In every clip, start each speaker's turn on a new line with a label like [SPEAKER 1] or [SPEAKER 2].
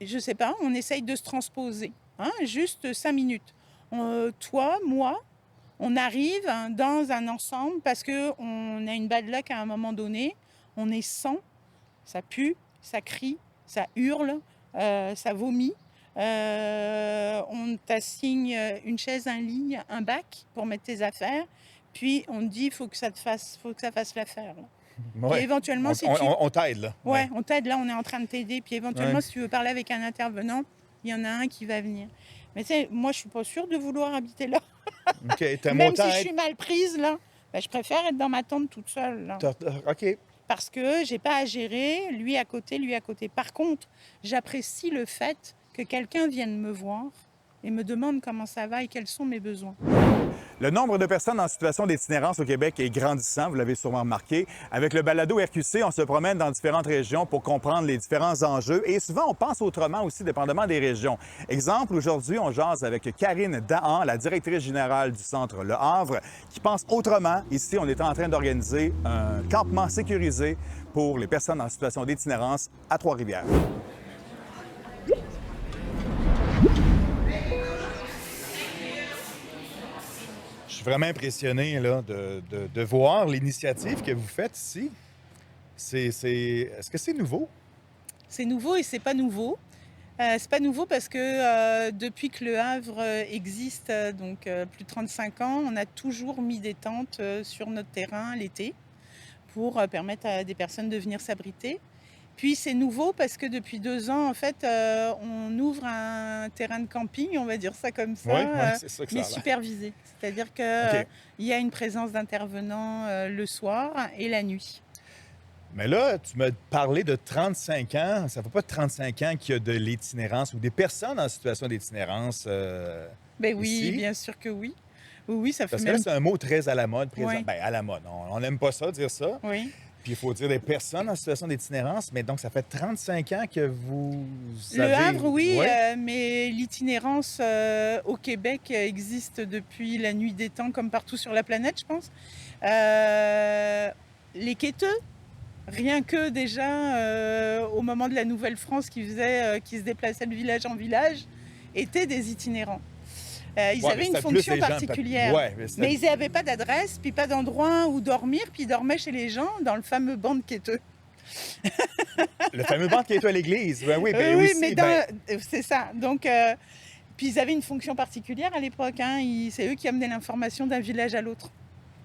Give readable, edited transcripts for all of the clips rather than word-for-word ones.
[SPEAKER 1] je sais pas, on essaye de se transposer, hein, juste 5 minutes. Toi, moi, on arrive dans un ensemble parce qu'on a une bad luck à un moment donné, on est 100, ça pue, ça crie, ça hurle, ça vomit. On t'assigne une chaise, un lit, un bac pour mettre tes affaires. Puis on te dit, il faut que ça fasse l'affaire. Puis
[SPEAKER 2] Ouais.
[SPEAKER 1] éventuellement, si tu...
[SPEAKER 2] On t'aide, là.
[SPEAKER 1] Ouais, on t'aide, là, on est en train de t'aider. Puis éventuellement,
[SPEAKER 2] Ouais.
[SPEAKER 1] si tu veux parler avec un intervenant, il y en a un qui va venir. Mais tu sais, moi, je suis pas sûre de vouloir habiter là.
[SPEAKER 2] OK. T'aimes
[SPEAKER 1] Même
[SPEAKER 2] autant
[SPEAKER 1] si je
[SPEAKER 2] être...
[SPEAKER 1] suis mal prise, là, ben, je préfère être dans ma tente toute seule, là.
[SPEAKER 2] OK.
[SPEAKER 1] Parce que j'ai pas à gérer, lui à côté, lui à côté. Par contre, j'apprécie le fait que quelqu'un vienne me voir et me demande comment ça va et quels sont mes besoins.
[SPEAKER 2] Le nombre de personnes en situation d'itinérance au Québec est grandissant, vous l'avez sûrement remarqué. Avec le balado RQC, on se promène dans différentes régions pour comprendre les différents enjeux et souvent on pense autrement aussi, dépendamment des régions. Exemple, aujourd'hui, on jase avec Karine Dahan, la directrice générale du Centre Le Havre, qui pense autrement. Ici, on est en train d'organiser un campement sécurisé pour les personnes en situation d'itinérance à Trois-Rivières. Je suis vraiment impressionné là, de voir l'initiative que vous faites ici. Est-ce que c'est nouveau?
[SPEAKER 1] C'est nouveau et c'est pas nouveau. C'est pas nouveau parce que depuis que le Havre existe, donc plus de 35 ans, on a toujours mis des tentes sur notre terrain l'été pour permettre à des personnes de venir s'abriter. Puis c'est nouveau parce que depuis 2 ans, en fait, on ouvre un terrain de camping, on va dire ça comme ça,
[SPEAKER 2] Oui, c'est ça que ça
[SPEAKER 1] mais
[SPEAKER 2] a l'air.
[SPEAKER 1] supervisé. C'est-à-dire qu'il
[SPEAKER 2] OK.
[SPEAKER 1] y a une présence d'intervenants le soir et la nuit.
[SPEAKER 2] Mais là, tu m'as parlé de 35 ans. Ça fait pas 35 ans qu'il y a de l'itinérance ou des personnes en situation d'itinérance
[SPEAKER 1] Ben oui,
[SPEAKER 2] ici?
[SPEAKER 1] bien sûr que oui. Oui, oui, ça fait
[SPEAKER 2] Parce que là,
[SPEAKER 1] même...
[SPEAKER 2] c'est un mot très à la mode présent.
[SPEAKER 1] Oui,
[SPEAKER 2] Ben, à la mode. On n'aime pas ça, dire ça.
[SPEAKER 1] oui.
[SPEAKER 2] Puis il faut dire des personnes en situation d'itinérance. Mais donc, ça fait 35 ans que vous
[SPEAKER 1] Le
[SPEAKER 2] avez...
[SPEAKER 1] Havre, oui,
[SPEAKER 2] Ouais.
[SPEAKER 1] mais l'itinérance au Québec existe depuis la nuit des temps, comme partout sur la planète, je pense. Les quêteux, rien que déjà au moment de la Nouvelle-France qui se déplaçaient de village en village, étaient des itinérants. Ils
[SPEAKER 2] Ouais, mais
[SPEAKER 1] avaient une
[SPEAKER 2] c'était plus
[SPEAKER 1] fonction
[SPEAKER 2] les gens...
[SPEAKER 1] particulière.
[SPEAKER 2] Ouais,
[SPEAKER 1] Mais ils n'avaient pas d'adresse, puis pas d'endroit où dormir, puis ils dormaient chez les gens dans le fameux banc de quêteux.
[SPEAKER 2] le fameux banc qui est à l'église. Ben oui, ben
[SPEAKER 1] Oui,
[SPEAKER 2] aussi.
[SPEAKER 1] mais
[SPEAKER 2] Ben,
[SPEAKER 1] c'est ça. Donc, puis ils avaient une fonction particulière à l'époque. Hein. C'est eux qui amenaient l'information d'un village à l'autre.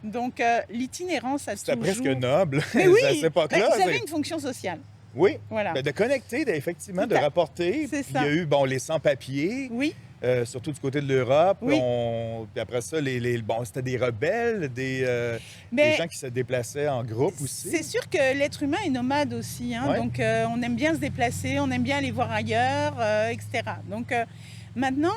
[SPEAKER 1] Donc l'itinérance a
[SPEAKER 2] c'était
[SPEAKER 1] toujours...
[SPEAKER 2] presque noble
[SPEAKER 1] Mais
[SPEAKER 2] à
[SPEAKER 1] oui,
[SPEAKER 2] cette époque-là.
[SPEAKER 1] ils avaient une fonction sociale.
[SPEAKER 2] Oui,
[SPEAKER 1] Voilà.
[SPEAKER 2] ben, de connecter, effectivement, de
[SPEAKER 1] Tout à-
[SPEAKER 2] rapporter.
[SPEAKER 1] C'est
[SPEAKER 2] Puis il y
[SPEAKER 1] ça.
[SPEAKER 2] a eu bon, les sans-papiers,
[SPEAKER 1] Oui,
[SPEAKER 2] surtout du côté de l'Europe.
[SPEAKER 1] oui.
[SPEAKER 2] Puis après ça, bon, c'était des rebelles, des
[SPEAKER 1] Mais
[SPEAKER 2] gens qui se déplaçaient en groupe aussi.
[SPEAKER 1] c'est sûr que l'être humain est nomade aussi. Hein.
[SPEAKER 2] Ouais.
[SPEAKER 1] Donc on aime bien se déplacer, on aime bien aller voir ailleurs, etc. Donc maintenant,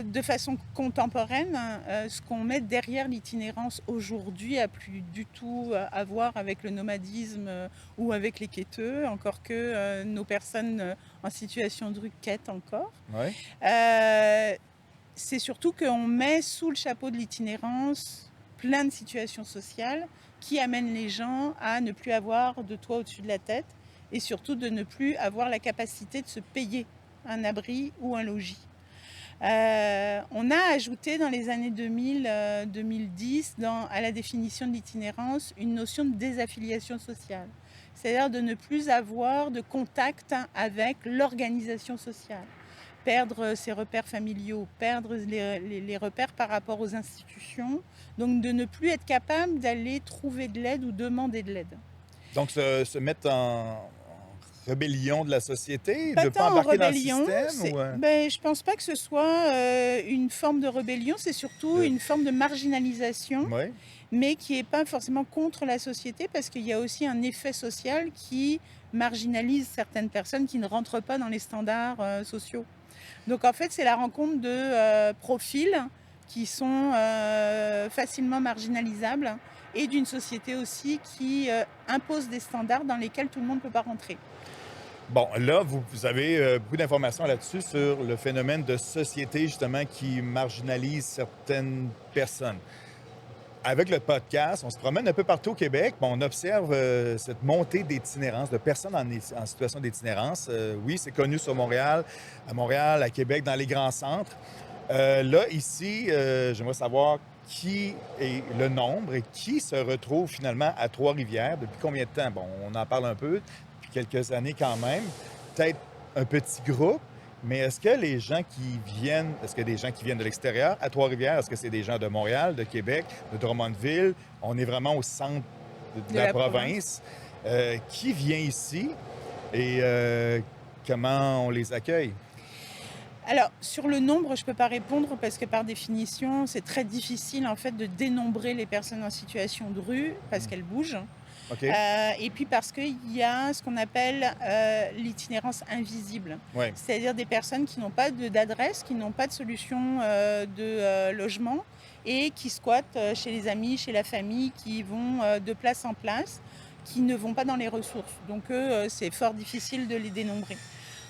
[SPEAKER 1] de façon contemporaine, ce qu'on met derrière l'itinérance aujourd'hui a plus du tout à voir avec le nomadisme ou avec les quêteux, encore que nos personnes en situation de rue quêtent encore.
[SPEAKER 2] Ouais.
[SPEAKER 1] C'est surtout qu'on met sous le chapeau de l'itinérance plein de situations sociales qui amènent les gens à ne plus avoir de toit au-dessus de la tête et surtout de ne plus avoir la capacité de se payer un abri ou un logis. On a ajouté dans les années 2000-2010 à la définition de l'itinérance une notion de désaffiliation sociale, c'est-à-dire de ne plus avoir de contact avec l'organisation sociale, perdre ses repères familiaux, perdre les repères par rapport aux institutions, donc de ne plus être capable d'aller trouver de l'aide ou demander de l'aide.
[SPEAKER 2] Donc, se mettre en rébellion de la société,
[SPEAKER 1] Pas
[SPEAKER 2] de ne pas
[SPEAKER 1] tant en
[SPEAKER 2] embarquer dans le
[SPEAKER 1] rébellion,
[SPEAKER 2] système?
[SPEAKER 1] je pense pas que ce soit une forme de rébellion, c'est surtout une forme de marginalisation,
[SPEAKER 2] Oui.
[SPEAKER 1] mais qui n'est pas forcément contre la société, parce qu'il y a aussi un effet social qui marginalise certaines personnes qui ne rentrent pas dans les standards sociaux. Donc en fait, c'est la rencontre de profils qui sont facilement marginalisables et d'une société aussi qui impose des standards dans lesquels tout le monde ne peut pas rentrer.
[SPEAKER 2] Bon, là, vous avez beaucoup d'informations là-dessus sur le phénomène de société, justement, qui marginalise certaines personnes. avec le podcast, on se promène un peu partout au Québec, puis on observe cette montée d'itinérance, de personnes en situation d'itinérance. Oui, c'est connu sur Montréal, à Québec, dans les grands centres. Là, ici, j'aimerais savoir qui est le nombre et qui se retrouve finalement à Trois-Rivières. Depuis combien de temps? Bon, on en parle un peu, depuis quelques années quand même. Peut-être un petit groupe, mais est-ce que les gens qui viennent, est-ce que des gens qui viennent de l'extérieur à Trois-Rivières, est-ce que c'est des gens de Montréal, de Québec, de Drummondville? On est vraiment au centre de la province. Qui vient ici et comment on les accueille?
[SPEAKER 1] Alors, sur le nombre, je ne peux pas répondre parce que par définition, c'est très difficile en fait de dénombrer les personnes en situation de rue parce qu'elles bougent.
[SPEAKER 2] OK.
[SPEAKER 1] Et puis parce qu'il y a ce qu'on appelle l'itinérance invisible.
[SPEAKER 2] Ouais.
[SPEAKER 1] C'est-à-dire des personnes qui n'ont pas d'adresse, qui n'ont pas de solution de logement et qui squattent chez les amis, chez la famille, qui vont de place en place, qui ne vont pas dans les ressources. Donc eux, c'est fort difficile de les dénombrer.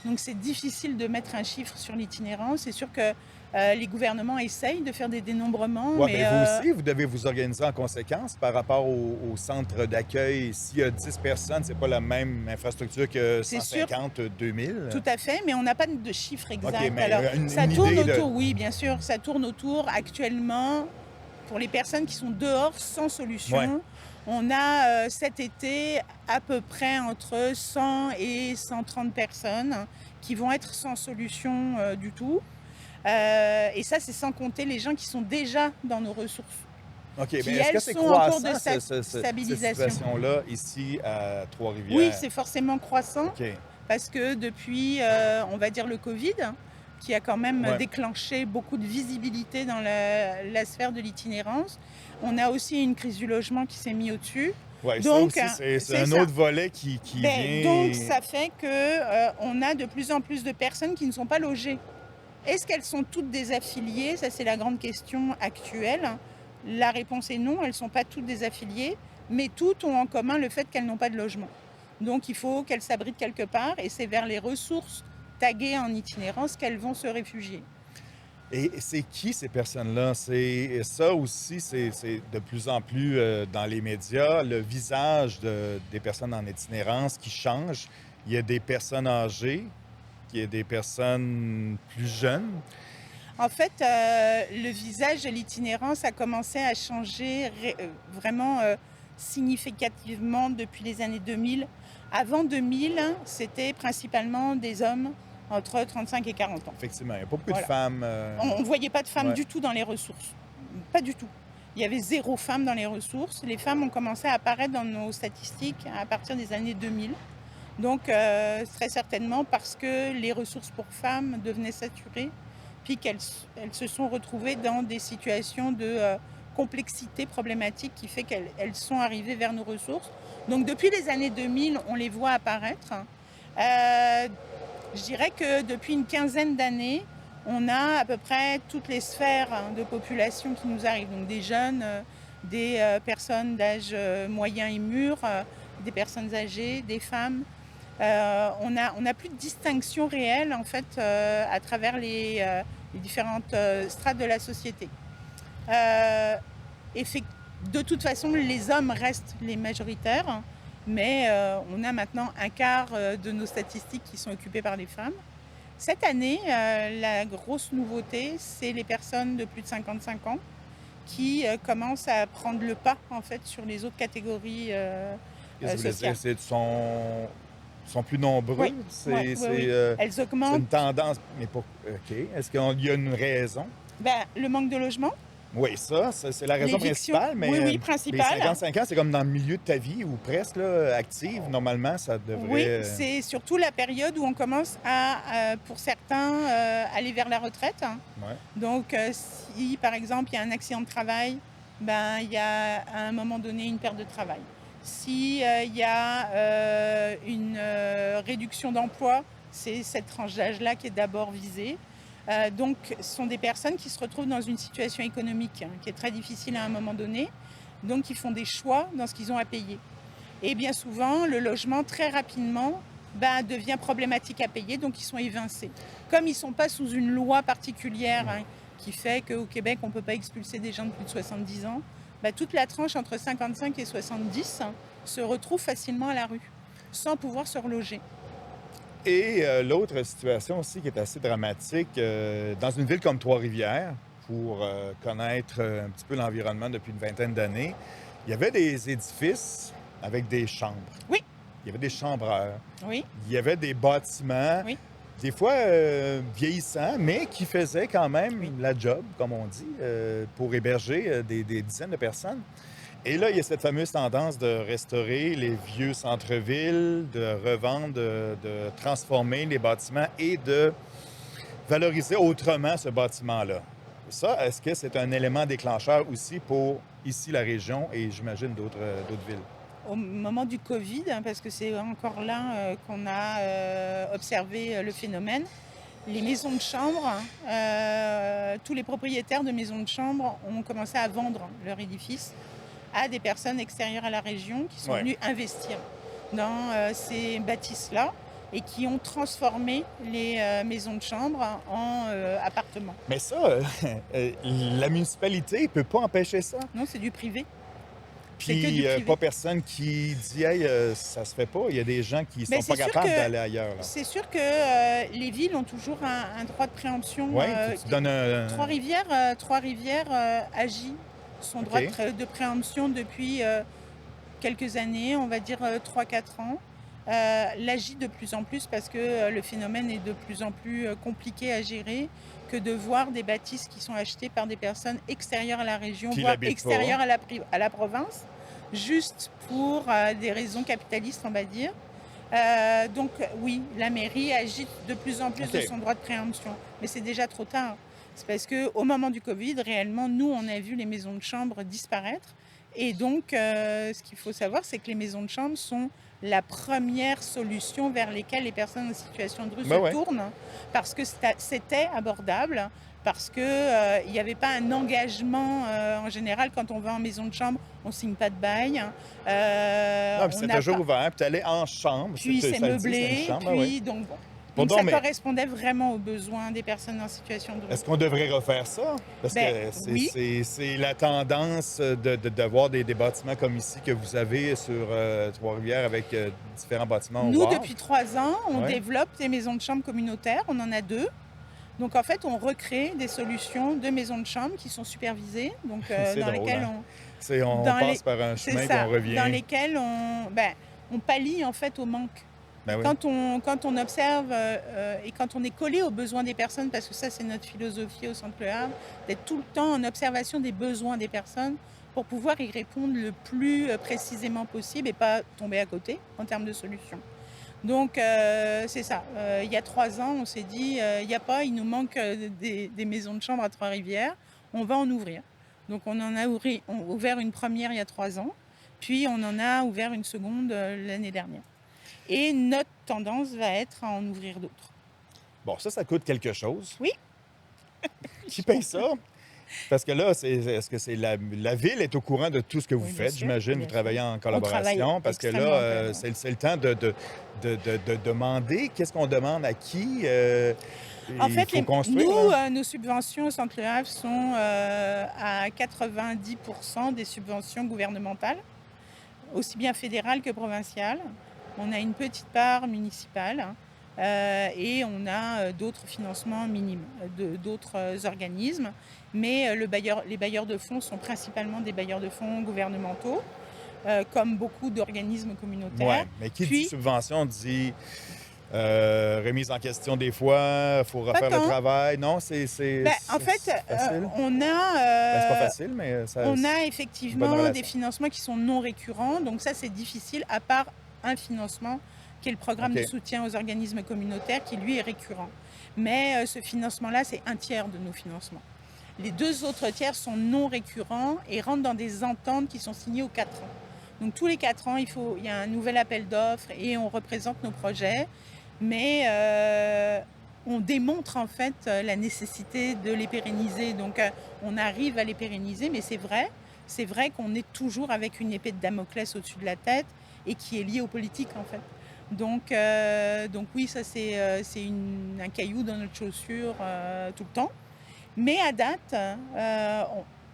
[SPEAKER 1] Donc c'est difficile de mettre un chiffre sur l'itinérance. C'est sûr que les gouvernements essayent de faire des dénombrements.
[SPEAKER 2] Ouais,
[SPEAKER 1] mais
[SPEAKER 2] vous aussi, vous devez vous organiser en conséquence par rapport au centre d'accueil. S'il y a 10 personnes, c'est pas la même infrastructure que
[SPEAKER 1] C'est
[SPEAKER 2] 150, 2000.
[SPEAKER 1] Tout à fait, mais on n'a pas de chiffre exact.
[SPEAKER 2] OK, mais
[SPEAKER 1] Alors, ça
[SPEAKER 2] une
[SPEAKER 1] tourne
[SPEAKER 2] idée
[SPEAKER 1] autour, oui, bien sûr, ça tourne autour actuellement, pour les personnes qui sont dehors sans solution.
[SPEAKER 2] Ouais.
[SPEAKER 1] On a cet été à peu près entre 100 et 130 personnes qui vont être sans solution du tout. Et ça, c'est sans compter les gens qui sont déjà dans nos ressources.
[SPEAKER 2] OK,
[SPEAKER 1] qui,
[SPEAKER 2] mais est-ce que
[SPEAKER 1] elles,
[SPEAKER 2] c'est
[SPEAKER 1] sont en cours
[SPEAKER 2] croissant,
[SPEAKER 1] de
[SPEAKER 2] cette
[SPEAKER 1] stabilisation.
[SPEAKER 2] situation-là, ici à Trois-Rivières?
[SPEAKER 1] Oui, c'est forcément croissant.
[SPEAKER 2] OK.
[SPEAKER 1] Parce que depuis, on va dire, le Covid, qui a quand même
[SPEAKER 2] Ouais.
[SPEAKER 1] déclenché beaucoup de visibilité dans la sphère de l'itinérance, on a aussi une crise du logement qui s'est mise au-dessus.
[SPEAKER 2] Ouais,
[SPEAKER 1] Donc,
[SPEAKER 2] ça aussi, c'est
[SPEAKER 1] c'est
[SPEAKER 2] un
[SPEAKER 1] ça.
[SPEAKER 2] autre volet qui vient...
[SPEAKER 1] Donc, ça fait qu'on a de plus en plus de personnes qui ne sont pas logées. Est-ce qu'elles sont toutes désaffiliées? Ça, c'est la grande question actuelle. La réponse est non, elles ne sont pas toutes désaffiliées, mais toutes ont en commun le fait qu'elles n'ont pas de logement. Donc, il faut qu'elles s'abritent quelque part et c'est vers les ressources taguées en itinérance qu'elles vont se réfugier.
[SPEAKER 2] Et c'est qui ces personnes-là? Et ça aussi, c'est de plus en plus dans les médias, le visage des personnes en itinérance qui change. Il y a des personnes âgées, il y a des personnes plus jeunes.
[SPEAKER 1] En fait, le visage de l'itinérance a commencé à changer vraiment significativement depuis les années 2000. Avant 2000, c'était principalement des hommes entre 35 et 40 ans.
[SPEAKER 2] Effectivement, il n'y a pas beaucoup
[SPEAKER 1] Voilà.
[SPEAKER 2] de femmes.
[SPEAKER 1] On ne voyait pas de femmes
[SPEAKER 2] Ouais.
[SPEAKER 1] du tout dans les ressources. Pas du tout. Il y avait 0 femme dans les ressources. Les femmes ont commencé à apparaître dans nos statistiques à partir des années 2000. Donc, très certainement parce que les ressources pour femmes devenaient saturées, puis qu'elles se sont retrouvées dans des situations de complexité problématique qui fait qu'elles sont arrivées vers nos ressources. Donc, depuis les années 2000, on les voit apparaître. Je dirais que depuis une quinzaine d'années, on a à peu près toutes les sphères de population qui nous arrivent. Donc des jeunes, des personnes d'âge moyen et mûr, des personnes âgées, des femmes. On n'a plus de distinction réelle en fait à travers les différentes strates de la société. De toute façon, les hommes restent les majoritaires. Mais on a maintenant un quart de nos statistiques qui sont occupées par les femmes. Cette année, la grosse nouveauté, c'est les personnes de plus de 55 ans qui commencent à prendre le pas en fait, sur les autres catégories
[SPEAKER 2] Qu'est-ce que vous voulez
[SPEAKER 1] sociales.
[SPEAKER 2] dire? Sont plus nombreux?
[SPEAKER 1] Oui,
[SPEAKER 2] C'est
[SPEAKER 1] oui. Elles
[SPEAKER 2] c'est
[SPEAKER 1] augmentent.
[SPEAKER 2] une tendance. Mais pour... OK. Est-ce qu'il y a une raison?
[SPEAKER 1] Le manque de logement.
[SPEAKER 2] Oui, ça, c'est la raison
[SPEAKER 1] L'éviction.
[SPEAKER 2] principale, mais
[SPEAKER 1] Oui,
[SPEAKER 2] les
[SPEAKER 1] principale.
[SPEAKER 2] 55 ans, c'est comme dans le milieu de ta vie ou presque là, active. Normalement, ça devrait...
[SPEAKER 1] Oui, c'est surtout la période où on commence à pour certains, aller vers la retraite.
[SPEAKER 2] Ouais.
[SPEAKER 1] Donc, si par exemple il y a un accident de travail, il y a à un moment donné une perte de travail. Si il y a une réduction d'emploi, c'est cette tranche d'âge-là qui est d'abord visée. Donc, ce sont des personnes qui se retrouvent dans une situation économique qui est très difficile à un moment donné. Donc, ils font des choix dans ce qu'ils ont à payer. Et bien souvent, le logement, très rapidement, devient problématique à payer, donc ils sont évincés. Comme ils ne sont pas sous une loi particulière qui fait qu'au Québec, on ne peut pas expulser des gens de plus de 70 ans, bah, toute la tranche entre 55 et 70 se retrouve facilement à la rue, sans pouvoir se reloger.
[SPEAKER 2] Et l'autre situation aussi qui est assez dramatique, dans une ville comme Trois-Rivières, pour connaître un petit peu l'environnement depuis une vingtaine d'années, il y avait des édifices avec des chambres.
[SPEAKER 1] Oui.
[SPEAKER 2] Il y avait des chambreurs.
[SPEAKER 1] Oui,
[SPEAKER 2] Il y avait des bâtiments,
[SPEAKER 1] oui,
[SPEAKER 2] des fois vieillissants, mais qui faisaient quand même
[SPEAKER 1] oui.
[SPEAKER 2] la job, comme on dit, pour héberger des dizaines de personnes. Et là, il y a cette fameuse tendance de restaurer les vieux centres-villes, de revendre, de transformer les bâtiments et de valoriser autrement ce bâtiment-là. Ça, est-ce que c'est un élément déclencheur aussi pour ici la région et j'imagine d'autres villes?
[SPEAKER 1] Au moment du Covid, hein, parce que c'est encore là qu'on a observé le phénomène, les maisons de chambre, tous les propriétaires de maisons de chambre ont commencé à vendre leur édifice à des personnes extérieures à la région qui sont
[SPEAKER 2] Ouais.
[SPEAKER 1] venues investir dans ces bâtisses-là et qui ont transformé les maisons de chambre en appartements.
[SPEAKER 2] Mais ça, la municipalité ne peut pas empêcher ça.
[SPEAKER 1] Non, c'est du privé. C'est que
[SPEAKER 2] Puis
[SPEAKER 1] du privé.
[SPEAKER 2] pas personne qui dit hey, ça se fait pas. Il y a des gens qui
[SPEAKER 1] Mais
[SPEAKER 2] sont pas
[SPEAKER 1] c'est sûr
[SPEAKER 2] capables
[SPEAKER 1] que-
[SPEAKER 2] d'aller ailleurs. Là.
[SPEAKER 1] C'est sûr que les villes ont toujours un droit de préemption.
[SPEAKER 2] Oui, tu donnes un.
[SPEAKER 1] Trois-Rivières agit son droit
[SPEAKER 2] OK.
[SPEAKER 1] de préemption depuis quelques années, on va dire 3-4 ans. L'agit de plus en plus parce que le phénomène est de plus en plus compliqué à gérer que de voir des bâtisses qui sont achetées par des personnes extérieures à la région,
[SPEAKER 2] Qui
[SPEAKER 1] voire
[SPEAKER 2] l'habitent pas.
[SPEAKER 1] extérieures à la province, juste pour des raisons capitalistes, on va dire. Donc oui, la mairie agit de plus en plus
[SPEAKER 2] OK.
[SPEAKER 1] de son droit de préemption, mais c'est déjà trop tard. C'est parce qu'au moment du Covid, réellement, nous, on a vu les maisons de chambre disparaître. Et donc, ce qu'il faut savoir, c'est que les maisons de chambre sont la première solution vers lesquelles les personnes en situation de rue
[SPEAKER 2] Ben
[SPEAKER 1] se
[SPEAKER 2] ouais.
[SPEAKER 1] tournent, parce que c'était abordable, parce qu'il n'y avait pas un engagement en général. Quand on va en maison de chambre, on ne signe pas de bail.
[SPEAKER 2] Non, puis
[SPEAKER 1] On
[SPEAKER 2] c'est
[SPEAKER 1] n'a
[SPEAKER 2] toujours
[SPEAKER 1] pas-
[SPEAKER 2] ouvert. Puis tu allais en chambre.
[SPEAKER 1] Puis c'est
[SPEAKER 2] ça le dit, c'est une
[SPEAKER 1] meublé,
[SPEAKER 2] chambre. Ben ouais.
[SPEAKER 1] puis donc bon.
[SPEAKER 2] Bon,
[SPEAKER 1] Donc ça
[SPEAKER 2] mais
[SPEAKER 1] correspondait vraiment aux besoins des personnes en situation de rue.
[SPEAKER 2] est-ce qu'on devrait refaire ça? Parce
[SPEAKER 1] Ben,
[SPEAKER 2] que c'est
[SPEAKER 1] oui.
[SPEAKER 2] c'est la tendance d'avoir des bâtiments comme ici que vous avez sur Trois-Rivières avec différents bâtiments au
[SPEAKER 1] Nous,
[SPEAKER 2] bord.
[SPEAKER 1] depuis 3 ans, on
[SPEAKER 2] Ouais.
[SPEAKER 1] développe des maisons de chambre communautaires. On en a 2. Donc en fait, on recrée des solutions de maisons de chambre qui sont supervisées, donc
[SPEAKER 2] C'est
[SPEAKER 1] dans
[SPEAKER 2] drôle,
[SPEAKER 1] lesquelles
[SPEAKER 2] hein? On
[SPEAKER 1] dans
[SPEAKER 2] passe
[SPEAKER 1] les-
[SPEAKER 2] par un
[SPEAKER 1] c'est
[SPEAKER 2] chemin
[SPEAKER 1] ça,
[SPEAKER 2] qu'on revient.
[SPEAKER 1] dans lesquelles on pallie en fait au manque.
[SPEAKER 2] Ben oui.
[SPEAKER 1] Quand on observe et quand on est collé aux besoins des personnes, parce que ça c'est notre philosophie au Centre Le Havre, d'être tout le temps en observation des besoins des personnes pour pouvoir y répondre le plus précisément possible et pas tomber à côté en termes de solutions. Donc c'est ça. Il y a 3 ans, on s'est dit, il nous manque des maisons de chambre à Trois-Rivières, on va en ouvrir. Donc on en a ouvert une première il y a 3 ans, puis on en a ouvert une seconde l'année dernière. Et notre tendance va être à en ouvrir d'autres.
[SPEAKER 2] Bon, ça coûte quelque chose.
[SPEAKER 1] Oui.
[SPEAKER 2] Qui paye ça? Parce que là, est-ce que c'est la ville est au courant de tout ce que vous
[SPEAKER 1] Oui, bien
[SPEAKER 2] faites,
[SPEAKER 1] sûr,
[SPEAKER 2] j'imagine,
[SPEAKER 1] bien
[SPEAKER 2] vous travaillez
[SPEAKER 1] sûr.
[SPEAKER 2] en
[SPEAKER 1] On
[SPEAKER 2] collaboration,
[SPEAKER 1] travaille
[SPEAKER 2] parce que
[SPEAKER 1] extrêmement en
[SPEAKER 2] là,
[SPEAKER 1] collaboration.
[SPEAKER 2] c'est le temps de demander. Qu'est-ce qu'on demande à qui?
[SPEAKER 1] En
[SPEAKER 2] Il
[SPEAKER 1] fait,
[SPEAKER 2] faut construire,
[SPEAKER 1] nous,
[SPEAKER 2] là.
[SPEAKER 1] nos subventions au Centre Le Havre sont à 90% des subventions gouvernementales, aussi bien fédérales que provinciales. On a une petite part municipale et on a d'autres financements minimes d'autres organismes. Mais les bailleurs de fonds sont principalement des bailleurs de fonds gouvernementaux, comme beaucoup d'organismes communautaires.
[SPEAKER 2] Ouais, mais qui dit
[SPEAKER 1] Puis-
[SPEAKER 2] subvention dit remise en question des fois, il faut refaire le
[SPEAKER 1] tant.
[SPEAKER 2] travail. Non,
[SPEAKER 1] En fait,
[SPEAKER 2] c'est facile.
[SPEAKER 1] on a...
[SPEAKER 2] Ben, c'est pas facile, mais ça.
[SPEAKER 1] On a
[SPEAKER 2] bonne
[SPEAKER 1] effectivement
[SPEAKER 2] relation.
[SPEAKER 1] des financements qui sont non récurrents, donc ça c'est difficile, à part un financement qui est le programme
[SPEAKER 2] OK.
[SPEAKER 1] de soutien aux organismes communautaires qui lui est récurrent. Mais ce financement-là, c'est un tiers de nos financements. Les 2 autres tiers sont non récurrents et rentrent dans des ententes qui sont signées aux 4 ans. Donc tous les 4 ans, il y a un nouvel appel d'offres et on représente nos projets, mais on démontre en fait la nécessité de les pérenniser. Donc on arrive à les pérenniser, mais c'est vrai qu'on est toujours avec une épée de Damoclès au-dessus de la tête et qui est liée aux politiques en fait. Donc oui, ça c'est un caillou dans notre chaussure tout le temps. Mais à date,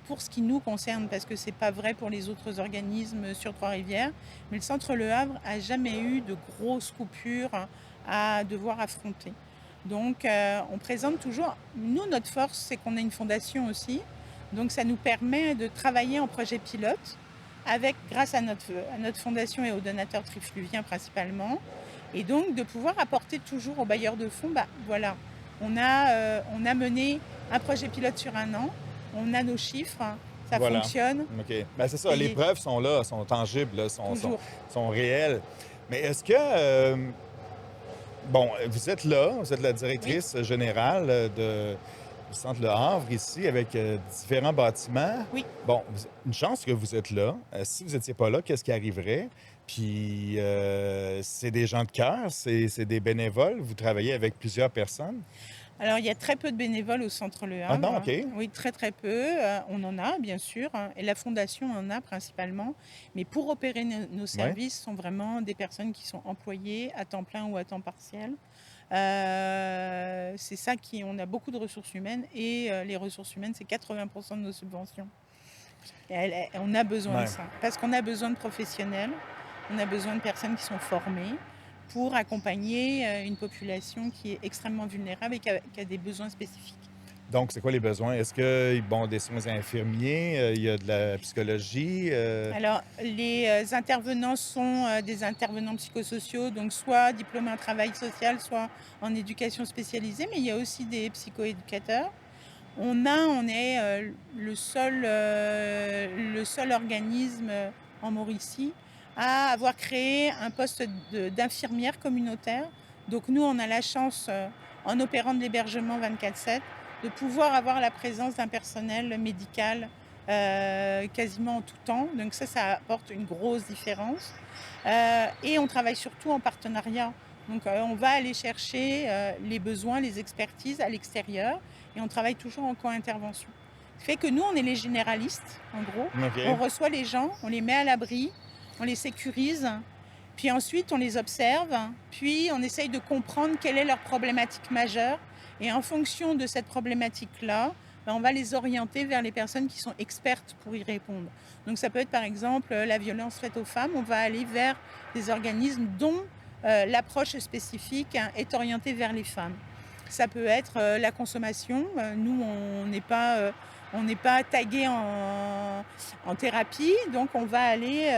[SPEAKER 1] pour ce qui nous concerne, parce que ce n'est pas vrai pour les autres organismes sur Trois-Rivières, mais le Centre Le Havre n'a jamais eu de grosses coupures à devoir affronter. Donc on présente toujours, nous notre force c'est qu'on a une fondation aussi, donc ça nous permet de travailler en projet pilote, grâce à notre fondation et aux donateurs trifluviens principalement, et donc de pouvoir apporter toujours aux bailleurs de fonds, voilà, on a mené un projet pilote sur 1 an, on a nos chiffres, ça
[SPEAKER 2] Voilà.
[SPEAKER 1] fonctionne.
[SPEAKER 2] OK. Ben, c'est ça, les preuves sont là, sont tangibles, là, sont réelles. Mais est-ce que, bon, vous êtes là, vous êtes la directrice générale du Centre Le Havre ici, avec différents bâtiments.
[SPEAKER 1] Oui.
[SPEAKER 2] Bon, une chance que vous êtes là. Si vous n'étiez pas là, qu'est-ce qui arriverait? Puis, c'est des gens de cœur, c'est des bénévoles. Vous travaillez avec plusieurs personnes.
[SPEAKER 1] Alors, il y a très peu de bénévoles au Centre Le Havre.
[SPEAKER 2] Ah non, OK.
[SPEAKER 1] Oui, très, très peu. On en a, bien sûr, et la Fondation en a principalement. Mais pour opérer nos services, ce sont vraiment des personnes qui sont employées à temps plein ou à temps partiel. C'est ça on a beaucoup de ressources humaines, et les ressources humaines, c'est 80% de nos subventions. Et on a besoin de ça, parce qu'on a besoin de professionnels, on a besoin de personnes qui sont formées pour accompagner une population qui est extrêmement vulnérable et qui a des besoins spécifiques.
[SPEAKER 2] Donc, c'est quoi les besoins? Est-ce que, bon, des soins infirmiers, il y a de la psychologie?
[SPEAKER 1] Alors, les intervenants sont des intervenants psychosociaux, donc soit diplômés en travail social, soit en éducation spécialisée, mais il y a aussi des psychoéducateurs. On est le seul organisme en Mauricie à avoir créé un poste d'infirmière communautaire. Donc nous, on a la chance, en opérant de l'hébergement 24/7, de pouvoir avoir la présence d'un personnel médical quasiment en tout temps. Donc ça apporte une grosse différence. Et on travaille surtout en partenariat. Donc on va aller chercher les besoins, les expertises à l'extérieur, et on travaille toujours en co-intervention. Ce qui fait que nous, on est les généralistes, en gros.
[SPEAKER 2] OK.
[SPEAKER 1] On reçoit les gens, on les met à l'abri, on les sécurise, puis ensuite on les observe, puis on essaye de comprendre quelle est leur problématique majeure, et en fonction de cette problématique-là, on va les orienter vers les personnes qui sont expertes pour y répondre. Donc ça peut être par exemple la violence faite aux femmes, on va aller vers des organismes dont l'approche spécifique est orientée vers les femmes. Ça peut être la consommation. Nous, on n'est pas tagué en thérapie, donc on va aller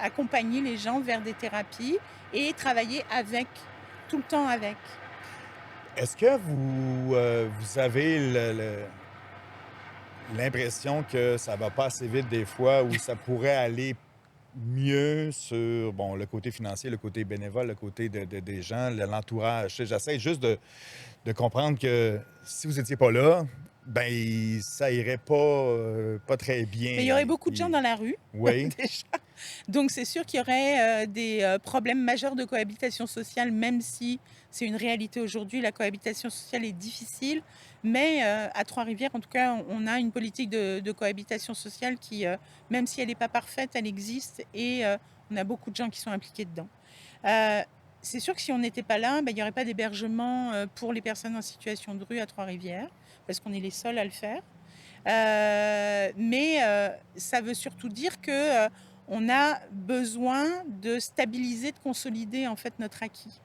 [SPEAKER 1] accompagner les gens vers des thérapies et travailler tout le temps avec.
[SPEAKER 2] Est-ce que vous avez l'impression que ça va pas assez vite des fois, ou ça pourrait aller mieux sur, bon, le côté financier, le côté bénévole, le côté des gens, l'entourage? J'essaie juste de comprendre que si vous n'étiez pas là, ben ça irait pas très bien.
[SPEAKER 1] Mais il y aurait beaucoup de gens dans la rue,
[SPEAKER 2] Oui.
[SPEAKER 1] déjà. Donc c'est sûr qu'il y aurait des problèmes majeurs de cohabitation sociale, même si c'est une réalité aujourd'hui. La cohabitation sociale est difficile, mais à Trois-Rivières, en tout cas, on a une politique de cohabitation sociale qui, même si elle n'est pas parfaite, elle existe, et on a beaucoup de gens qui sont impliqués dedans. C'est sûr que si on n'était pas là, il n'y aurait pas d'hébergement pour les personnes en situation de rue à Trois-Rivières, parce qu'on est les seuls à le faire. Mais ça veut surtout dire que on a besoin de stabiliser, de consolider en fait notre acquis.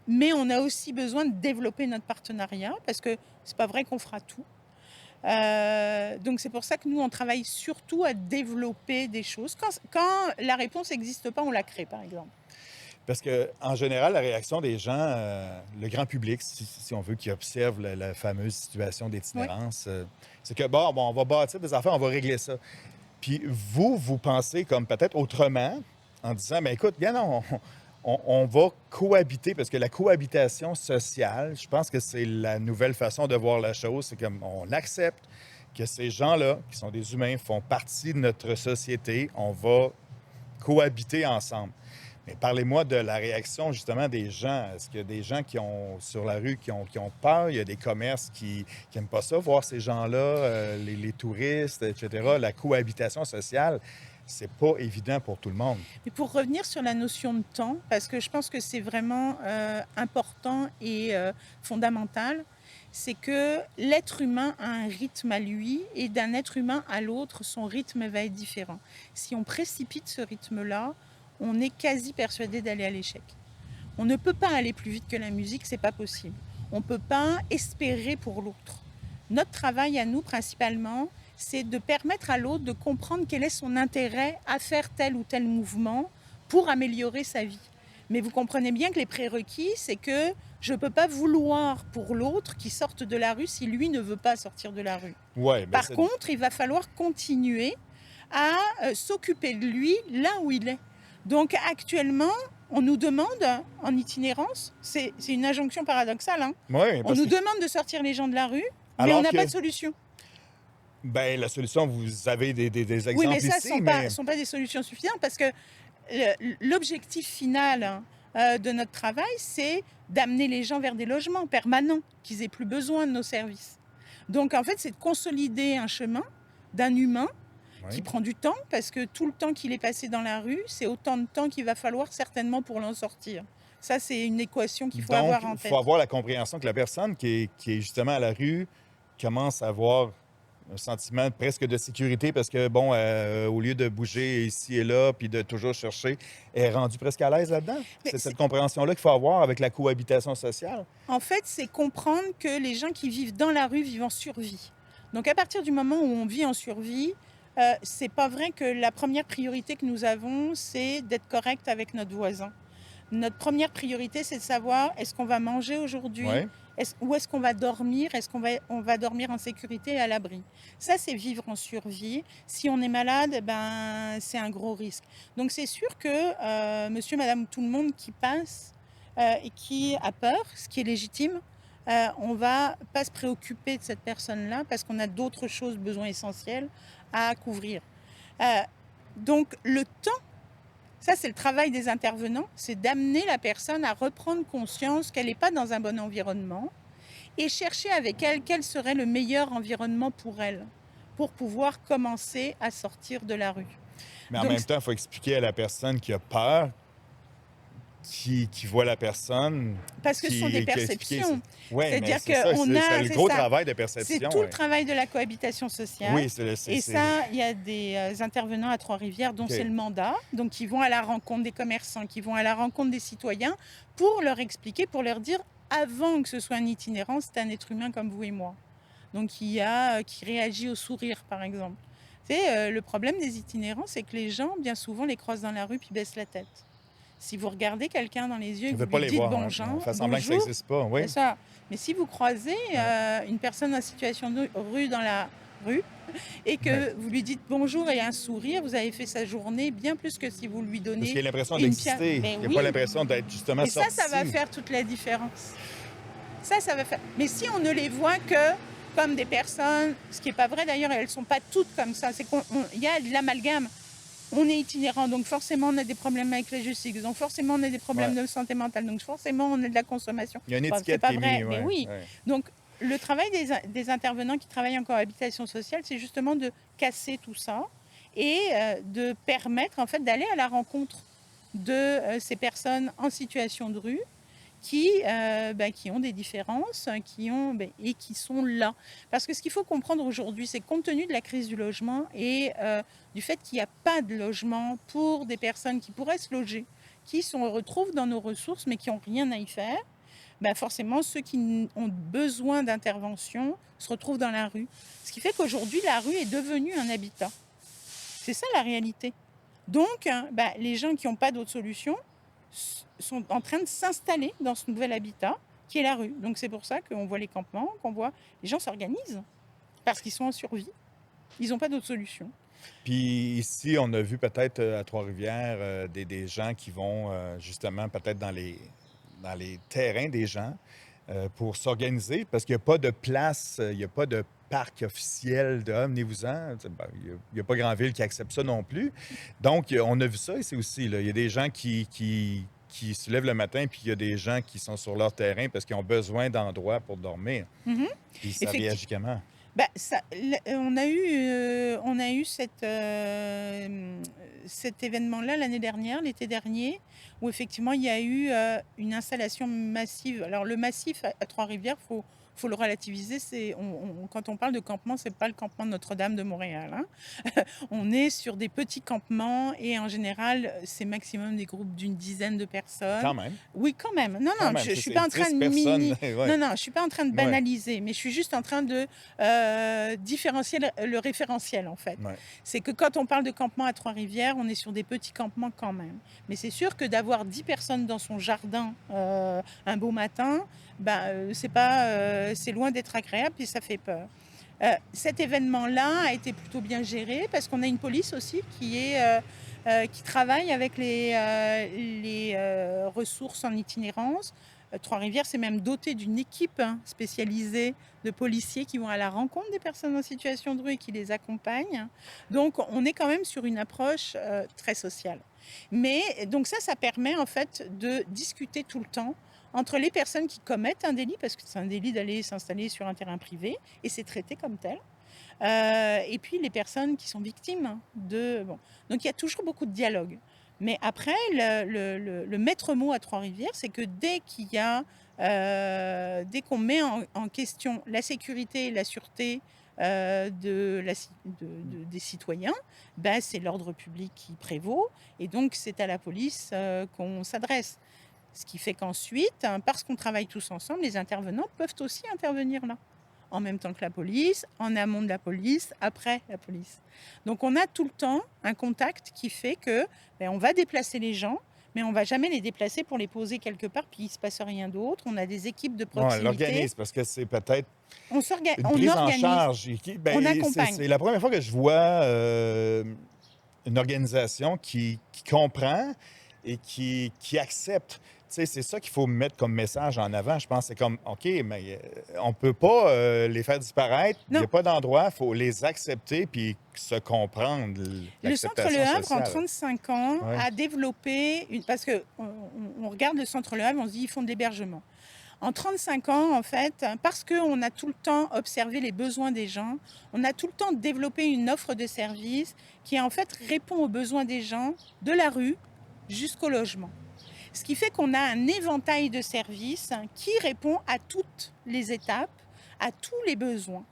[SPEAKER 1] Mais on a aussi besoin de développer notre partenariat, parce que c'est pas vrai qu'on fera tout. Donc c'est pour ça que nous, on travaille surtout à développer des choses. Quand la réponse n'existe pas, on la crée, par exemple.
[SPEAKER 2] Parce qu'en général, la réaction des gens, le grand public, si on veut, qui observe la fameuse situation d'itinérance, c'est que, bon, on va bâtir des affaires, on va régler ça. Puis vous pensez comme peut-être autrement, en disant, mais écoute, bien non, on va cohabiter, parce que la cohabitation sociale, je pense que c'est la nouvelle façon de voir la chose. C'est comme on accepte que ces gens-là, qui sont des humains, font partie de notre société. On va cohabiter ensemble. Mais parlez-moi de la réaction, justement, des gens. Est-ce qu'il y a des gens sur la rue qui ont peur? Il y a des commerces qui n'aiment pas ça, voir ces gens-là, les touristes, etc. La cohabitation sociale, c'est pas évident pour tout le monde.
[SPEAKER 1] Et pour revenir sur la notion de temps, parce que je pense que c'est vraiment important et fondamental, c'est que l'être humain a un rythme à lui et d'un être humain à l'autre, son rythme va être différent. Si on précipite ce rythme-là, on est quasi persuadé d'aller à l'échec. On ne peut pas aller plus vite que la musique, c'est pas possible. On ne peut pas espérer pour l'autre. Notre travail à nous, principalement, c'est de permettre à l'autre de comprendre quel est son intérêt à faire tel ou tel mouvement pour améliorer sa vie. Mais vous comprenez bien que les prérequis, c'est que je ne peux pas vouloir pour l'autre qu'il sorte de la rue si lui ne veut pas sortir de la rue.
[SPEAKER 2] Ouais, ben
[SPEAKER 1] Par contre, il va falloir continuer à s'occuper de lui là où il est. Donc actuellement, on nous demande, en itinérance, c'est une injonction paradoxale, hein,
[SPEAKER 2] ouais,
[SPEAKER 1] on
[SPEAKER 2] parce
[SPEAKER 1] nous
[SPEAKER 2] que
[SPEAKER 1] demande de sortir les gens de la rue, mais
[SPEAKER 2] alors
[SPEAKER 1] on n'a
[SPEAKER 2] que
[SPEAKER 1] pas de solution.
[SPEAKER 2] ben, la solution, vous avez des
[SPEAKER 1] Oui,
[SPEAKER 2] exemples
[SPEAKER 1] mais ça,
[SPEAKER 2] ici,
[SPEAKER 1] ce ne
[SPEAKER 2] mais
[SPEAKER 1] sont pas des solutions suffisantes parce que l'objectif final de notre travail, c'est d'amener les gens vers des logements permanents, qu'ils aient plus besoin de nos services. Donc, en fait, c'est de consolider un chemin d'un humain qui
[SPEAKER 2] ouais.
[SPEAKER 1] prend du temps, parce que tout le temps qu'il est passé dans la rue, c'est autant de temps qu'il va falloir certainement pour l'en sortir. Ça, c'est une équation qu'il faut
[SPEAKER 2] Donc,
[SPEAKER 1] avoir en
[SPEAKER 2] il
[SPEAKER 1] tête.
[SPEAKER 2] faut avoir la compréhension que la personne qui est justement à la rue commence à avoir un sentiment presque de sécurité parce que, bon, au lieu de bouger ici et là, puis de toujours chercher, elle est rendue presque à l'aise là-dedans.
[SPEAKER 1] Mais
[SPEAKER 2] C'est
[SPEAKER 1] c'est-
[SPEAKER 2] cette compréhension-là qu'il faut avoir avec la cohabitation sociale.
[SPEAKER 1] En fait, c'est comprendre que les gens qui vivent dans la rue vivent en survie. Donc, à partir du moment où on vit en survie, c'est pas vrai que la première priorité que nous avons, c'est d'être correct avec notre voisin. Notre première priorité, c'est de savoir est-ce qu'on va manger aujourd'hui,
[SPEAKER 2] Oui.
[SPEAKER 1] où est-ce qu'on va dormir, est-ce qu'on va dormir en sécurité et à l'abri. Ça, c'est vivre en survie. Si on est malade, ben, c'est un gros risque. Donc, c'est sûr que monsieur, madame, tout le monde qui passe et qui a peur, ce qui est légitime, on va pas se préoccuper de cette personne-là parce qu'on a d'autres choses, besoins essentiels à couvrir. Euh, donc, le temps, ça, c'est le travail des intervenants, c'est d'amener la personne à reprendre conscience qu'elle n'est pas dans un bon environnement et chercher avec elle quel serait le meilleur environnement pour elle, pour pouvoir commencer à sortir de la rue.
[SPEAKER 2] Mais en
[SPEAKER 1] Donc,
[SPEAKER 2] même temps, il faut expliquer à la personne qui a peur, qui voit la personne,
[SPEAKER 1] parce que ce sont des perceptions.
[SPEAKER 2] Oui, mais
[SPEAKER 1] C'est-à-dire
[SPEAKER 2] c'est ça,
[SPEAKER 1] qu'on
[SPEAKER 2] c'est
[SPEAKER 1] a,
[SPEAKER 2] le
[SPEAKER 1] c'est
[SPEAKER 2] gros
[SPEAKER 1] ça,
[SPEAKER 2] travail de
[SPEAKER 1] c'est
[SPEAKER 2] perception.
[SPEAKER 1] tout le
[SPEAKER 2] Ouais.
[SPEAKER 1] travail de la cohabitation sociale.
[SPEAKER 2] Oui,
[SPEAKER 1] Et ça, il y a des intervenants à Trois-Rivières dont
[SPEAKER 2] OK.
[SPEAKER 1] c'est le mandat, donc qui vont à la rencontre des commerçants, qui vont à la rencontre des citoyens pour leur expliquer, pour leur dire, avant que ce soit un itinérant, c'est un être humain comme vous et moi. Donc qui réagit au sourire, par exemple. Le problème des itinérants, c'est que les gens, bien souvent, les croisent dans la rue puis baissent la tête. Si vous regardez quelqu'un dans les yeux et
[SPEAKER 2] Je
[SPEAKER 1] que
[SPEAKER 2] ne veux
[SPEAKER 1] vous
[SPEAKER 2] pas
[SPEAKER 1] lui
[SPEAKER 2] les
[SPEAKER 1] dites
[SPEAKER 2] voir. Hein.
[SPEAKER 1] bonjour,
[SPEAKER 2] On fait semblant que ça
[SPEAKER 1] bonjour,
[SPEAKER 2] n'existe pas. Oui.
[SPEAKER 1] c'est ça. Mais si vous croisez une personne en situation de rue dans la rue et que
[SPEAKER 2] Ouais.
[SPEAKER 1] vous lui dites bonjour et un sourire, vous avez fait sa journée bien plus que si vous lui
[SPEAKER 2] Parce
[SPEAKER 1] donnez
[SPEAKER 2] qu'il y a l'impression
[SPEAKER 1] une pierre.
[SPEAKER 2] d'exister.
[SPEAKER 1] Mais
[SPEAKER 2] Il n'y a
[SPEAKER 1] oui,
[SPEAKER 2] pas l'impression d'être justement
[SPEAKER 1] et
[SPEAKER 2] sorti.
[SPEAKER 1] ça va faire toute la différence. Ça va faire. Mais si on ne les voit que comme des personnes, ce qui n'est pas vrai d'ailleurs, elles ne sont pas toutes comme ça, c'est qu'il y a de l'amalgame. On est itinérant, donc forcément on a des problèmes avec la justice, donc forcément on a des problèmes de santé mentale, donc forcément on a de la consommation.
[SPEAKER 2] Il y a une
[SPEAKER 1] Enfin,
[SPEAKER 2] étiquette
[SPEAKER 1] c'est pas
[SPEAKER 2] qui est
[SPEAKER 1] vrai,
[SPEAKER 2] mise.
[SPEAKER 1] mais
[SPEAKER 2] Ouais.
[SPEAKER 1] oui.
[SPEAKER 2] Ouais.
[SPEAKER 1] Donc le travail des intervenants qui travaillent en cohabitation sociale, c'est justement de casser tout ça et de permettre en fait d'aller à la rencontre de ces personnes en situation de rue qui ont des différences, et qui sont là. Parce que ce qu'il faut comprendre aujourd'hui, c'est que compte tenu de la crise du logement et du fait qu'il n'y a pas de logement pour des personnes qui pourraient se loger, qui se retrouvent dans nos ressources mais qui n'ont rien à y faire, forcément ceux qui ont besoin d'intervention se retrouvent dans la rue. Ce qui fait qu'aujourd'hui, la rue est devenue un habitat. C'est ça la réalité. Donc, les gens qui n'ont pas d'autre solution sont en train de s'installer dans ce nouvel habitat qui est la rue. Donc c'est pour ça qu'on voit les campements, qu'on voit les gens s'organisent parce qu'ils sont en survie. Ils n'ont pas d'autre solution.
[SPEAKER 2] Puis ici, on a vu peut-être à Trois-Rivières des gens qui vont justement peut-être dans les terrains des gens pour s'organiser parce qu'il n'y a pas de place, il n'y a pas de parc officiel de venez-vous-en. Il n'y a pas grand ville qui accepte ça non plus. Donc, on a vu ça ici aussi. Là. Il y a des gens qui se lèvent le matin, puis il y a des gens qui sont sur leur terrain parce qu'ils ont besoin d'endroits pour dormir.
[SPEAKER 1] Mhm.
[SPEAKER 2] Puis ça
[SPEAKER 1] Effecti-
[SPEAKER 2] réagit comment?
[SPEAKER 1] On a eu cet événement-là l'année dernière, l'été dernier, où effectivement il y a eu une installation massive. Alors le massif à Trois-Rivières, faut le relativiser. Quand on parle de campement, c'est pas le campement de Notre-Dame de Montréal, hein. On est sur des petits campements et en général, c'est maximum des groupes d'une dizaine de personnes.
[SPEAKER 2] Quand même.
[SPEAKER 1] Oui, quand même. Non,
[SPEAKER 2] Quand
[SPEAKER 1] non,
[SPEAKER 2] même.
[SPEAKER 1] je suis pas en train de
[SPEAKER 2] Ouais.
[SPEAKER 1] Non, non, je suis pas en train de
[SPEAKER 2] Ouais.
[SPEAKER 1] banaliser, mais je suis juste en train de différencier le référentiel, en fait.
[SPEAKER 2] Ouais.
[SPEAKER 1] C'est que quand on parle de campement à Trois-Rivières, on est sur des petits campements quand même. Mais c'est sûr que d'avoir 10 personnes dans son jardin un beau matin, c'est loin d'être agréable et ça fait peur. Cet événement-là a été plutôt bien géré parce qu'on a une police aussi qui travaille avec les ressources en itinérance. Trois-Rivières s'est même doté d'une équipe spécialisée de policiers qui vont à la rencontre des personnes en situation de rue et qui les accompagnent. Donc on est quand même sur une approche très sociale. Mais donc ça permet en fait de discuter tout le temps entre les personnes qui commettent un délit, parce que c'est un délit d'aller s'installer sur un terrain privé, et c'est traité comme tel. Et puis les personnes qui sont victimes de... Bon. Donc il y a toujours beaucoup de dialogue. Mais après, le maître mot à Trois-Rivières, c'est que dès qu'on met en question la sécurité et la sûreté des citoyens, c'est l'ordre public qui prévaut, et donc c'est à la police qu'on s'adresse. Ce qui fait qu'ensuite, parce qu'on travaille tous ensemble, les intervenants peuvent aussi intervenir là, en même temps que la police, en amont de la police, après la police. Donc on a tout le temps un contact qui fait que on va déplacer les gens, mais on ne va jamais les déplacer pour les poser quelque part, puis il ne se passe rien d'autre. On a des équipes de proximité.
[SPEAKER 2] On l'organise parce que c'est peut-être
[SPEAKER 1] une
[SPEAKER 2] prise en charge.
[SPEAKER 1] On accompagne.
[SPEAKER 2] C'est la première fois que je vois une organisation qui comprend et qui accepte. Tu sais, c'est ça qu'il faut mettre comme message en avant. Je pense que c'est comme, OK, mais on ne peut pas les faire disparaître. Il n'y a pas d'endroit. Il faut les accepter puis se comprendre.
[SPEAKER 1] Le Centre Le Havre, en 35 ans, a développé... Parce qu'on regarde le Centre Le Havre, on se dit ils font de l'hébergement. En 35 ans, en fait, parce qu'on a tout le temps observé les besoins des gens, on a tout le temps développé une offre de services qui, en fait, répond aux besoins des gens de la rue jusqu'au logement. Ce qui fait qu'on a un éventail de services qui répond à toutes les étapes, à tous les besoins.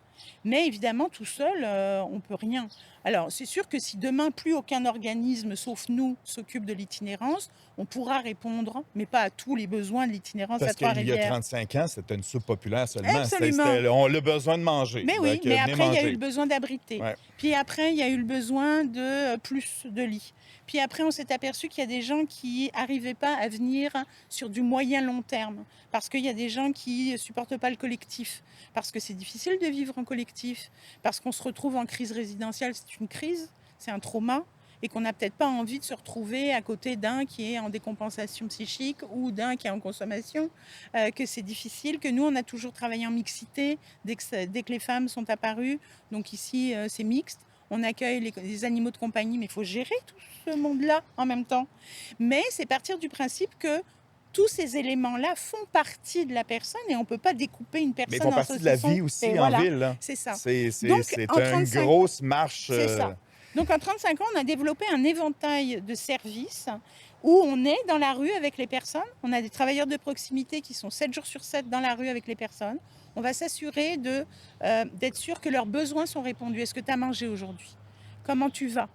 [SPEAKER 1] Mais évidemment, tout seul, on ne peut rien. Alors, c'est sûr que si demain, plus aucun organisme, sauf nous, s'occupe de l'itinérance, on pourra répondre, mais pas à tous les besoins de l'itinérance à Trois-Rivières.
[SPEAKER 2] Parce qu'il y a 35 ans, c'était une soupe populaire seulement.
[SPEAKER 1] Absolument.
[SPEAKER 2] On a le besoin de manger.
[SPEAKER 1] Mais oui, mais après, il y a eu le besoin d'abriter.
[SPEAKER 2] Ouais.
[SPEAKER 1] Puis après, il y a eu le besoin de plus de lits. Puis après, on s'est aperçu qu'il y a des gens qui n'arrivaient pas à venir sur du moyen-long terme. Parce qu'il y a des gens qui ne supportent pas le collectif. Parce que c'est difficile de vivre en collectif. Parce qu'on se retrouve en crise résidentielle, c'est une crise, c'est un trauma. Et qu'on n'a peut-être pas envie de se retrouver à côté d'un qui est en décompensation psychique ou d'un qui est en consommation, que c'est difficile, que nous, on a toujours travaillé en mixité dès que les femmes sont apparues. Donc ici, c'est mixte. On accueille les animaux de compagnie, mais il faut gérer tout ce monde-là en même temps. Mais c'est partir du principe que tous ces éléments-là font partie de la personne et on ne peut pas découper une personne en saucisson.
[SPEAKER 2] Mais ils font partie de la vie aussi en ville.
[SPEAKER 1] C'est ça.
[SPEAKER 2] C'est une grosse marche.
[SPEAKER 1] C'est ça. Donc en 35 ans, on a développé un éventail de services où on est dans la rue avec les personnes. On a des travailleurs de proximité qui sont 7 jours sur 7 dans la rue avec les personnes. On va s'assurer d'être sûr que leurs besoins sont répondus. Est-ce que tu as mangé aujourd'hui? Comment tu vas?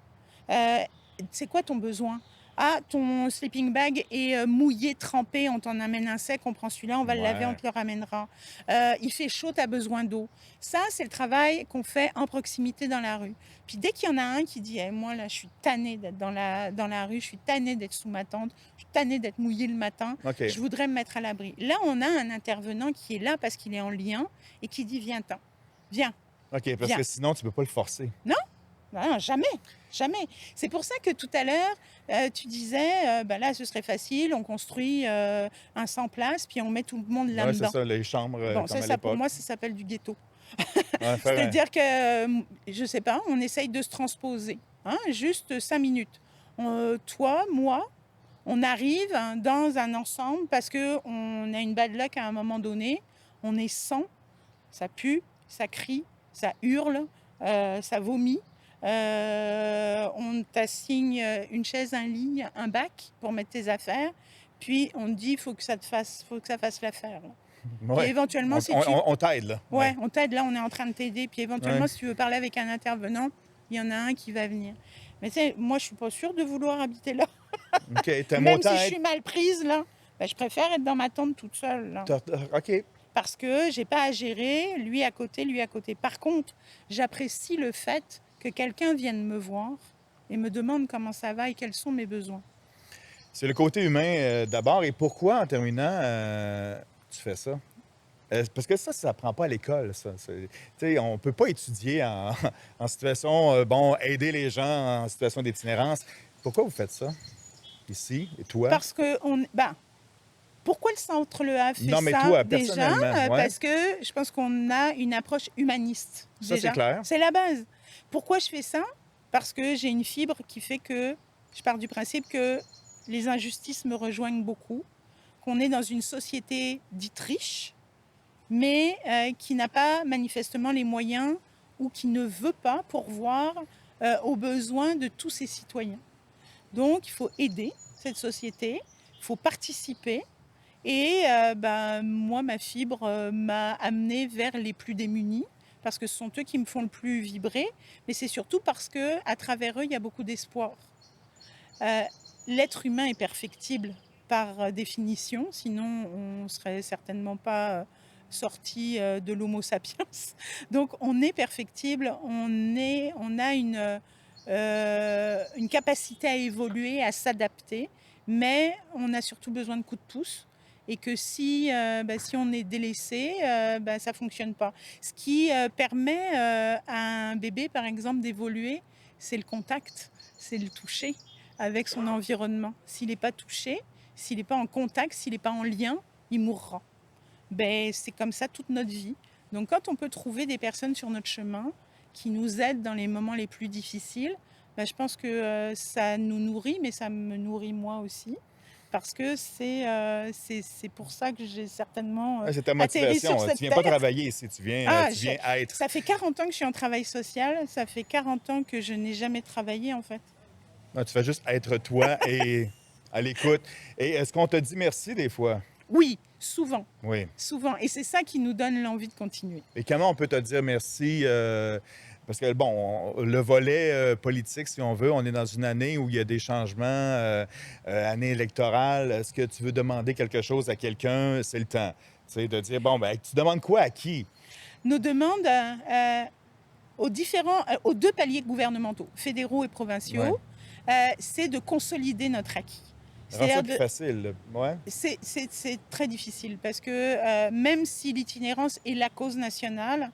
[SPEAKER 1] C'est quoi ton besoin? Ah, ton sleeping bag est mouillé, trempé, on t'en amène un sec, on prend celui-là, on va le laver, on te le ramènera. Il fait chaud, tu as besoin d'eau. Ça, c'est le travail qu'on fait en proximité dans la rue. Puis dès qu'il y en a un qui dit moi là, je suis tannée d'être dans la rue, je suis tannée d'être sous ma tente, je suis tannée d'être mouillée le matin, je voudrais me mettre à l'abri. Là, on a un intervenant qui est là parce qu'il est en lien et qui dit viens-t'en, viens.
[SPEAKER 2] OK, parce que sinon, tu ne peux pas le forcer.
[SPEAKER 1] Non? Non, jamais, jamais. C'est pour ça que tout à l'heure, tu disais, là, ce serait facile, on construit un 100 places, puis on met tout le monde là-dedans.
[SPEAKER 2] Oui, c'est ça, les chambres comme à l'époque.
[SPEAKER 1] Pour moi, ça s'appelle du ghetto.
[SPEAKER 2] Ouais,
[SPEAKER 1] c'est-à-dire que, je sais pas, on essaye de se transposer, juste 5 minutes. Toi, moi, on arrive dans un ensemble parce qu'on a une bad luck à un moment donné, on est 100, ça pue, ça crie, ça hurle, ça vomit. On t'assigne une chaise, un lit, un bac pour mettre tes affaires. Puis on te dit, faut que ça fasse l'affaire. Puis
[SPEAKER 2] Ouais.
[SPEAKER 1] éventuellement, si tu...
[SPEAKER 2] On t'aide, là.
[SPEAKER 1] Ouais, on t'aide, là, on est en train de t'aider. Puis éventuellement,
[SPEAKER 2] Ouais.
[SPEAKER 1] si tu veux parler avec un intervenant, il y en a un qui va venir. Mais tu sais, moi, je suis pas sûre de vouloir habiter là.
[SPEAKER 2] OK. T'aimes
[SPEAKER 1] Même
[SPEAKER 2] autant
[SPEAKER 1] si je
[SPEAKER 2] être...
[SPEAKER 1] suis mal prise, là, ben, je préfère être dans ma tente toute seule, là.
[SPEAKER 2] OK.
[SPEAKER 1] Parce que j'ai pas à gérer, lui à côté, lui à côté. Par contre, j'apprécie le fait que quelqu'un vienne me voir et me demande comment ça va et quels sont mes besoins.
[SPEAKER 2] C'est le côté humain d'abord. Et pourquoi, en terminant, tu fais ça? Parce que ça s'apprend pas à l'école, ça. Tu sais, on peut pas étudier en situation, aider les gens en situation d'itinérance. Pourquoi vous faites ça, ici, et toi?
[SPEAKER 1] Parce que pourquoi le Centre Le Havre fait
[SPEAKER 2] Non, mais
[SPEAKER 1] ça
[SPEAKER 2] toi,
[SPEAKER 1] déjà?
[SPEAKER 2] personnellement, ouais.
[SPEAKER 1] Parce que je pense qu'on a une approche humaniste.
[SPEAKER 2] Ça,
[SPEAKER 1] Déjà.
[SPEAKER 2] c'est clair.
[SPEAKER 1] C'est la base. Pourquoi je fais ça? Parce que j'ai une fibre qui fait que je pars du principe que les injustices me rejoignent beaucoup, qu'on est dans une société dite riche, mais qui n'a pas manifestement les moyens ou qui ne veut pas pourvoir aux besoins de tous ses citoyens. Donc, il faut aider cette société, il faut participer. Et moi, ma fibre m'a amenée vers les plus démunis, parce que ce sont eux qui me font le plus vibrer, mais c'est surtout parce qu'à travers eux, il y a beaucoup d'espoir. L'être humain est perfectible par définition, sinon on ne serait certainement pas sorti de l'Homo sapiens. Donc on est perfectible, on a une capacité à évoluer, à s'adapter, mais on a surtout besoin de coups de pouce. Et que si on est délaissé, ça ne fonctionne pas. Ce qui permet à un bébé, par exemple, d'évoluer, c'est le contact, c'est le toucher avec son environnement. S'il n'est pas touché, s'il n'est pas en contact, s'il n'est pas en lien, il mourra. C'est comme ça toute notre vie. Donc quand on peut trouver des personnes sur notre chemin qui nous aident dans les moments les plus difficiles, je pense que ça nous nourrit, mais ça me nourrit moi aussi. Parce que c'est pour ça que j'ai certainement
[SPEAKER 2] C'est ta
[SPEAKER 1] atterri sur
[SPEAKER 2] motivation.
[SPEAKER 1] cette
[SPEAKER 2] Tu viens pas
[SPEAKER 1] terre.
[SPEAKER 2] travailler ici, tu viens être.
[SPEAKER 1] Ça fait 40 ans que je suis en travail social, ça fait 40 ans que je n'ai jamais travaillé en fait.
[SPEAKER 2] Non, tu fais juste être toi et à l'écoute. Et est-ce qu'on te dit merci des fois?
[SPEAKER 1] Oui, souvent.
[SPEAKER 2] Oui.
[SPEAKER 1] Souvent. Et c'est ça qui nous donne l'envie de continuer.
[SPEAKER 2] Et comment on peut te dire merci? Parce que, le volet politique, si on veut, on est dans une année où il y a des changements, année électorale. Est-ce que tu veux demander quelque chose à quelqu'un? C'est le temps. Tu sais, de dire, tu demandes quoi à qui?
[SPEAKER 1] Nos demandes aux deux paliers gouvernementaux, fédéraux et provinciaux, c'est de consolider notre acquis.
[SPEAKER 2] Rends ça plus facile. Ouais.
[SPEAKER 1] C'est très difficile parce que même si l'itinérance est la cause nationale,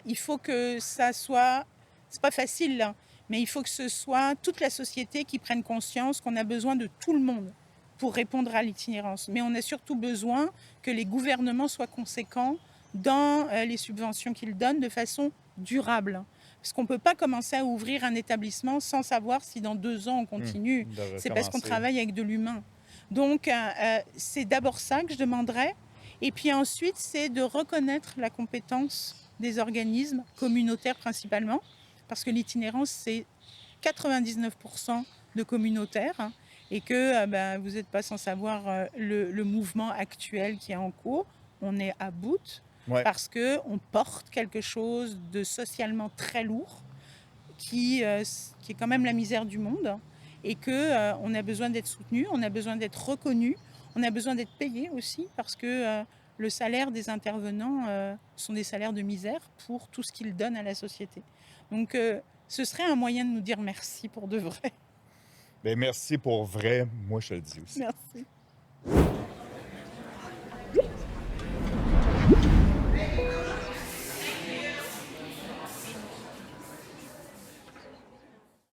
[SPEAKER 1] il faut que ça soit... C'est pas facile, là, mais il faut que ce soit toute la société qui prenne conscience qu'on a besoin de tout le monde pour répondre à l'itinérance. Mais on a surtout besoin que les gouvernements soient conséquents dans les subventions qu'ils donnent de façon durable. Parce qu'on ne peut pas commencer à ouvrir un établissement sans savoir si dans 2 ans on continue. C'est parce qu'on travaille avec de l'humain. Donc, c'est d'abord ça que je demanderais. Et puis ensuite, c'est de reconnaître la compétence des organismes communautaires principalement. Parce que l'itinérance, c'est 99% de communautaires. Hein, et que vous n'êtes pas sans savoir le mouvement actuel qui est en cours. On est à bout.
[SPEAKER 2] Ouais.
[SPEAKER 1] Parce qu'on porte quelque chose de socialement très lourd, qui est quand même la misère du monde, et qu'on a besoin d'être soutenu, on a besoin d'être reconnu, on a besoin d'être payé aussi, parce que le salaire des intervenants sont des salaires de misère pour tout ce qu'ils donnent à la société. Donc ce serait un moyen de nous dire merci pour de vrai.
[SPEAKER 2] Merci pour vrai, moi je te le dis aussi.
[SPEAKER 1] Merci.